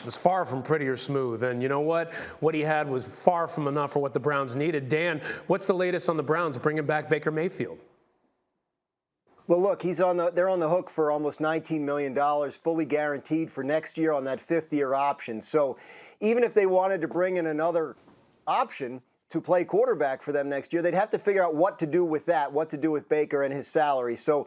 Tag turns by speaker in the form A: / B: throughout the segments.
A: was far from pretty or smooth. And you know what? What he had was far from enough for what the Browns needed. Dan, what's the latest on the Browns bringing back Baker Mayfield?
B: Well, look, they're on the hook for almost $19 million, fully guaranteed for next year on that fifth-year option. So even if they wanted to bring in another option to play quarterback for them next year, they'd have to figure out what to do with that, what to do with Baker and his salary. So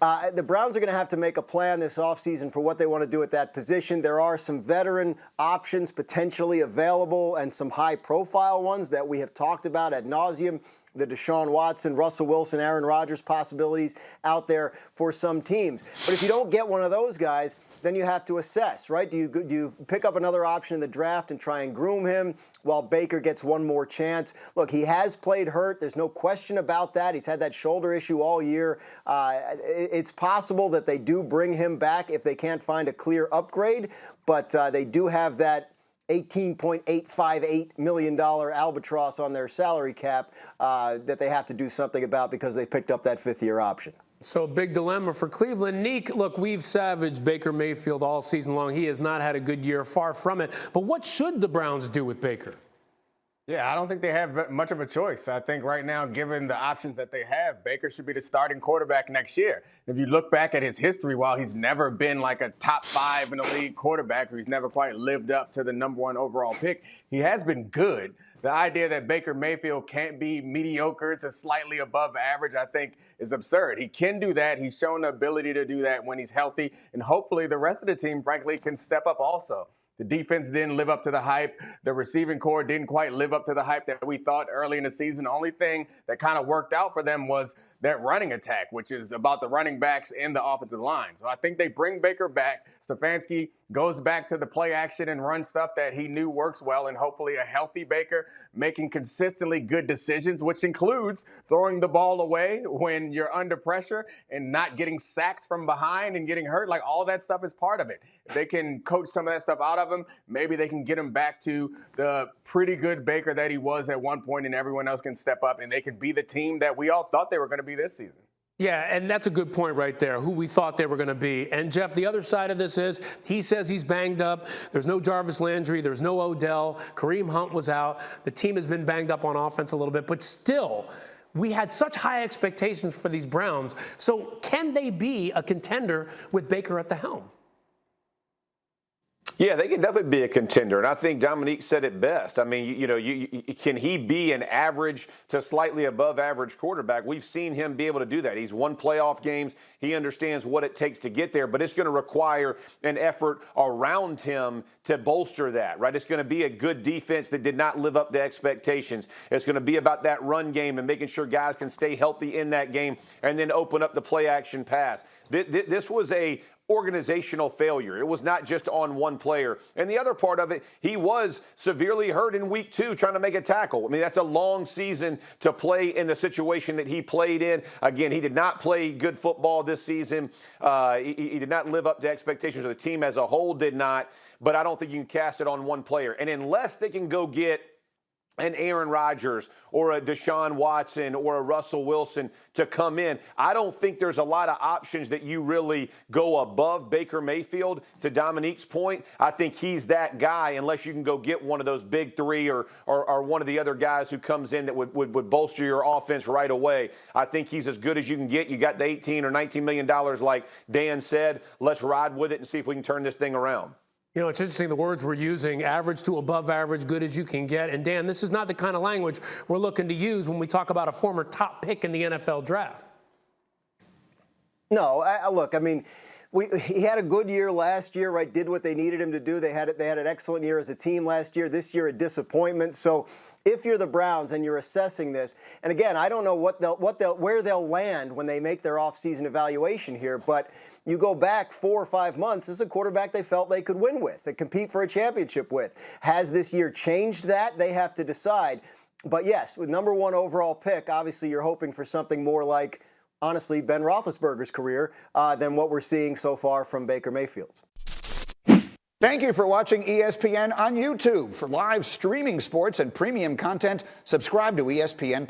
B: the Browns are going to have to make a plan this offseason for what they want to do at that position. There are some veteran options potentially available and some high-profile ones that we have talked about ad nauseum. The Deshaun Watson, Russell Wilson, Aaron Rodgers possibilities out there for some teams. But if you don't get one of those guys, then you have to assess, right? Do you pick up another option in the draft and try and groom him while Baker gets one more chance? Look, he has played hurt. There's no question about that. He's had that shoulder issue all year. It's possible that they do bring him back if they can't find a clear upgrade, but they do have that $18.858 million albatross on their salary cap that they have to do something about because they picked up that fifth-year option.
A: So big dilemma for Cleveland. Neek, look, we've savaged Baker Mayfield all season long. He has not had a good year, far from it. But what should the Browns do with Baker?
C: Yeah, I don't think they have much of a choice. I think right now, given the options that they have, Baker should be the starting quarterback next year. If you look back at his history, while he's never been like a top 5 in the league quarterback, or he's never quite lived up to the #1 overall pick, he has been good. The idea that Baker Mayfield can't be mediocre to slightly above average, I think, is absurd. He can do that. He's shown the ability to do that when he's healthy, and hopefully the rest of the team, frankly, can step up also. The defense didn't live up to the hype. The receiving core didn't quite live up to the hype that we thought early in the season. The only thing that kind of worked out for them was that running attack, which is about the running backs and the offensive line. So I think they bring Baker back. Stefanski goes back to the play action and run stuff that he knew works well, and hopefully a healthy Baker making consistently good decisions, which includes throwing the ball away when you're under pressure and not getting sacked from behind and getting hurt. Like, all that stuff is part of it. If they can coach some of that stuff out of him, maybe they can get him back to the pretty good Baker that he was at one point, and everyone else can step up and they can be the team that we all thought they were going to be this season.
A: Yeah, and that's a good point right there, who we thought they were going to be. And, Jeff, the other side of this is he says he's banged up. There's no Jarvis Landry. There's no Odell. Kareem Hunt was out. The team has been banged up on offense a little bit. But still, we had such high expectations for these Browns. So can they be a contender with Baker at the helm?
D: Yeah, they can definitely be a contender, and I think Dominique said it best. I mean, can he be an average to slightly above average quarterback? We've seen him be able to do that. He's won playoff games. He understands what it takes to get there, but it's going to require an effort around him to bolster that, right? It's going to be a good defense that did not live up to expectations. It's going to be about that run game and making sure guys can stay healthy in that game and then open up the play action pass. This was a organizational failure. It was not just on one player. And the other part of it, he was severely hurt in week 2 trying to make a tackle. I mean, that's a long season to play in the situation that he played in. Again, he did not play good football this season. He did not live up to expectations. The team as a whole did not. But I don't think you can cast it on one player. And unless they can go get an Aaron Rodgers or a Deshaun Watson or a Russell Wilson to come in, I don't think there's a lot of options that you really go above Baker Mayfield. To Dominique's point, I think he's that guy unless you can go get one of those big 3 or one of the other guys who comes in that would bolster your offense right away. I think he's as good as you can get. You got the $18 or $19 million like Dan said. Let's ride with it and see if we can turn this thing around.
A: You know, it's interesting the words we're using, average to above average, good as you can get. And, Dan, this is not the kind of language we're looking to use when we talk about a former top pick in the NFL draft.
B: No, look, I mean, he had a good year last year, right? Did what they needed him to do. They had an excellent year as a team last year. This year, a disappointment. So if you're the Browns and you're assessing this, and again, I don't know where they'll land when they make their offseason evaluation here, but you go back 4 or 5 months, this is a quarterback they felt they could win with, they compete for a championship with. Has this year changed that? They have to decide. But yes, with #1 overall pick, obviously you're hoping for something more like, honestly, Ben Roethlisberger's career than what we're seeing so far from Baker Mayfield's.
E: Thank you for watching ESPN on YouTube. For live streaming sports and premium content, subscribe to ESPN+.